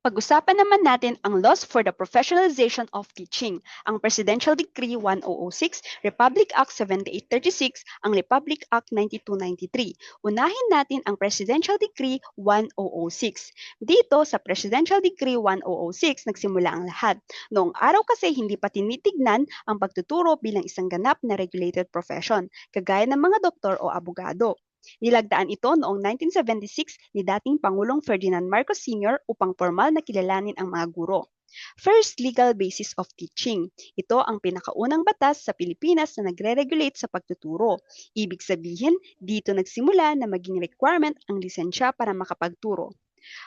Pag-usapan naman natin ang laws for the professionalization of teaching, ang Presidential Decree 1006, Republic Act 7836, ang Republic Act 9293. Unahin natin ang Presidential Decree 1006. Dito sa Presidential Decree 1006, nagsimula ang lahat. Noong araw kasi hindi pa tinitignan ang pagtuturo bilang isang ganap na regulated profession, kagaya ng mga doktor o abogado. Nilagdaan ito noong 1976 ni dating Pangulong Ferdinand Marcos Sr. upang formal na kilalanin ang mga guro. First legal basis of teaching. Ito ang pinakaunang batas sa Pilipinas na nagre-regulate sa pagtuturo. Ibig sabihin, dito nagsimula na maging requirement ang lisensya para makapagturo.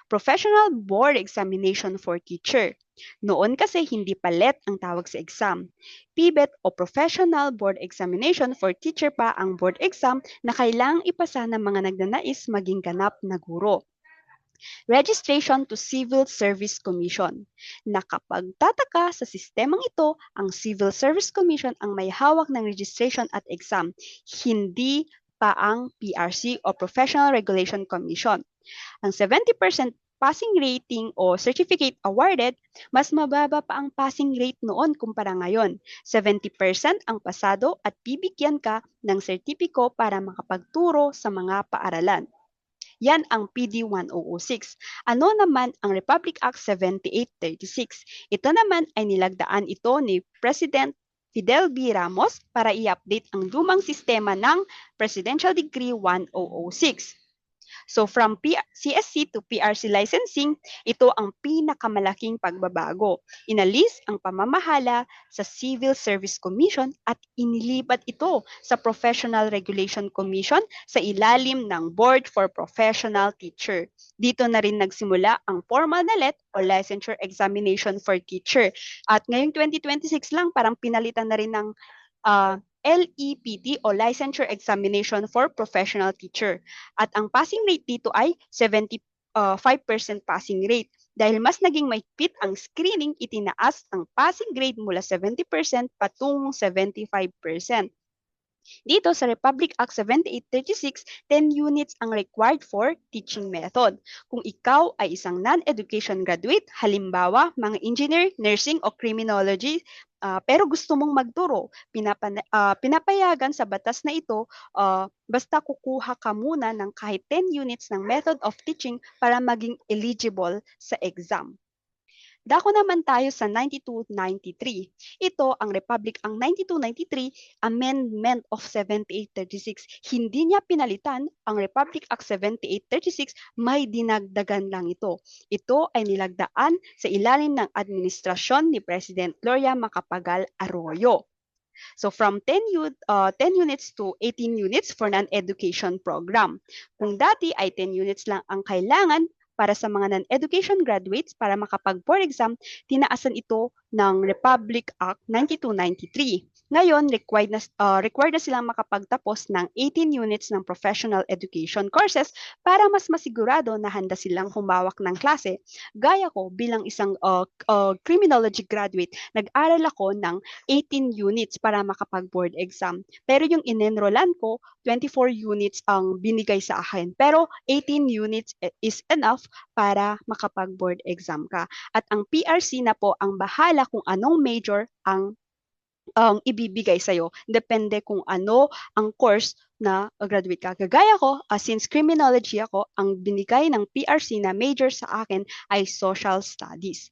Professional Board Examination for Teacher. Noon kasi hindi palet ang tawag sa exam. PBET o Professional Board Examination for Teacher pa ang board exam na kailangang ipasa ng mga nagnanais maging ganap na guro. Registration to Civil Service Commission. Nakapagtataka sa sistemang ito, ang Civil Service Commission ang may hawak ng registration at exam, hindi pa ang PRC o Professional Regulation Commission. Ang 70% passing rating o certificate awarded, mas mababa pa ang passing rate noon kumpara ngayon. 70% ang pasado at bibigyan ka ng sertipiko para makapagturo sa mga paaralan. Yan ang PD 1006. Ano naman ang Republic Act 7836? Ito naman ay nilagdaan ito ni President Fidel B. Ramos para i-update ang lumang sistema ng Presidential Decree 1006. So from CSC to PRC licensing, ito ang pinakamalaking pagbabago. Inalis ang pamamahala sa Civil Service Commission at inilipat ito sa Professional Regulation Commission sa ilalim ng Board for Professional Teacher. Dito na rin nagsimula ang formal na LET o Licensure Examination for Teacher. At ngayong 2026 lang parang pinalitan na rin ng LEPT o Licensure Examination for Professional Teacher. At ang passing rate dito ay 75% passing rate. Dahil mas naging mahigpit ang screening, itinaas ang passing grade mula 70% patungong 75%. Dito sa Republic Act 7836, 10 units ang required for teaching method. Kung ikaw ay isang non-education graduate, halimbawa mga engineer, nursing o criminology, pero gusto mong magturo, pinapayagan sa batas na ito, basta kukuha ka muna ng kahit 10 units ng method of teaching para maging eligible sa exam. Dako naman tayo sa 9293. Ito ang Republic ang 9293 Amendment of 7836. Hindi niya pinalitan ang Republic Act 7836, may dinagdagan lang ito. Ito ay nilagdaan sa ilalim ng administrasyon ni President Gloria Macapagal Arroyo. So from 10 units to 18 units for non-education program. Kung dati ay 10 units lang ang kailangan, para sa mga non-education graduates para makapag-board exam, tinaasan ito ng Republic Act 9293. Ngayon, required na silang makapagtapos ng 18 units ng professional education courses para mas masigurado na handa silang humawak ng klase. Gaya ko, bilang isang criminology graduate, nag-aral ako ng 18 units para makapag-board exam. Pero yung inenrollan ko, 24 units ang binigay sa akin. Pero 18 units is enough para makapag-board exam ka. At ang PRC na po ang bahala kung anong major ang ibibigay sa'yo. Depende kung ano ang course na graduate ka. Kagaya ko, since criminology ako, ang binigay ng PRC na major sa akin ay social studies.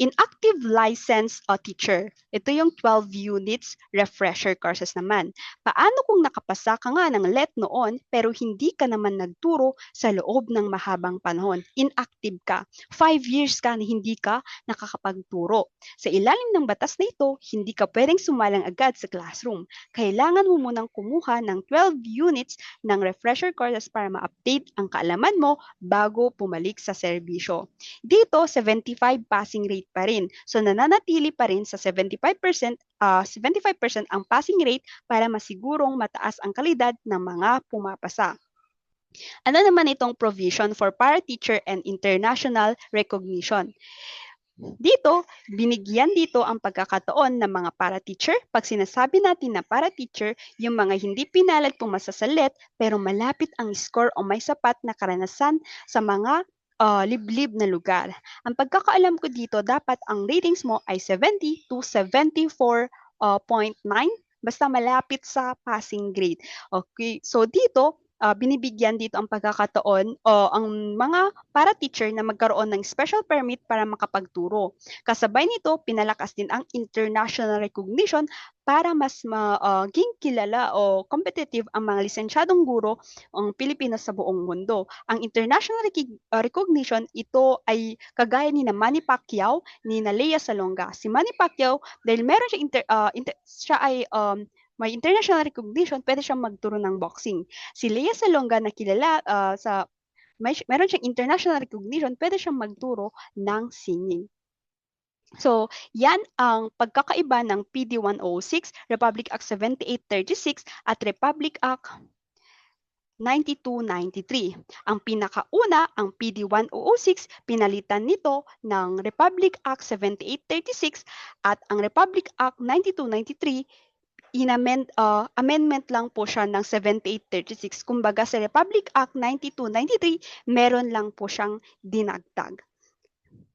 Inactive license teacher. Ito yung 12 units refresher courses naman. Paano kung nakapasa ka nga ng LET noon pero hindi ka naman nagturo sa loob ng mahabang panahon? Inactive ka. 5 years ka na hindi ka nakakapagturo. Sa ilalim ng batas na ito, hindi ka pwedeng sumalang agad sa classroom. Kailangan mo munang kumuha ng 12 units ng refresher courses para ma-update ang kaalaman mo bago pumalik sa serbisyo. Dito, 75 passing rate pa rin. So nananatili pa rin sa 75% ang passing rate para masigurong mataas ang kalidad ng mga pumapasa. Ano naman itong provision for para-teacher and international recognition? Dito, binigyan dito ang pagkakataon ng mga para-teacher. Pag sinasabi natin na para-teacher, yung mga hindi pinalad pumasa sa LET pero malapit ang score o may sapat na karanasan sa mga liblib na lugar. Ang pagkakaalam ko dito, dapat ang ratings mo ay 70 to 74.9 basta malapit sa passing grade. Okay, so dito, binibigyan dito ang pagkakataon o ang mga para teacher na magkaroon ng special permit para makapagturo. Kasabay nito, pinalakas din ang international recognition para mas maging kilala o competitive ang mga lisensyadong guro ang Pilipinas sa buong mundo. Ang international recognition, ito ay kagaya ni na Manny Pacquiao, ni na Lea Salonga. Si Manny Pacquiao, dahil meron siya, siya ay may international recognition, pwede siyang magturo ng boxing. Si Lea Salonga na kilala meron siyang international recognition, pwede siyang magturo ng singing. So, yan ang pagkakaiba ng PD 106, Republic Act 7836 at Republic Act 9293. Ang pinakauna, ang PD 106, pinalitan nito ng Republic Act 7836 at ang Republic Act 9293 amendment lang po siya ng 7836. Kumbaga sa Republic Act 9293, meron lang po siyang dinagdag.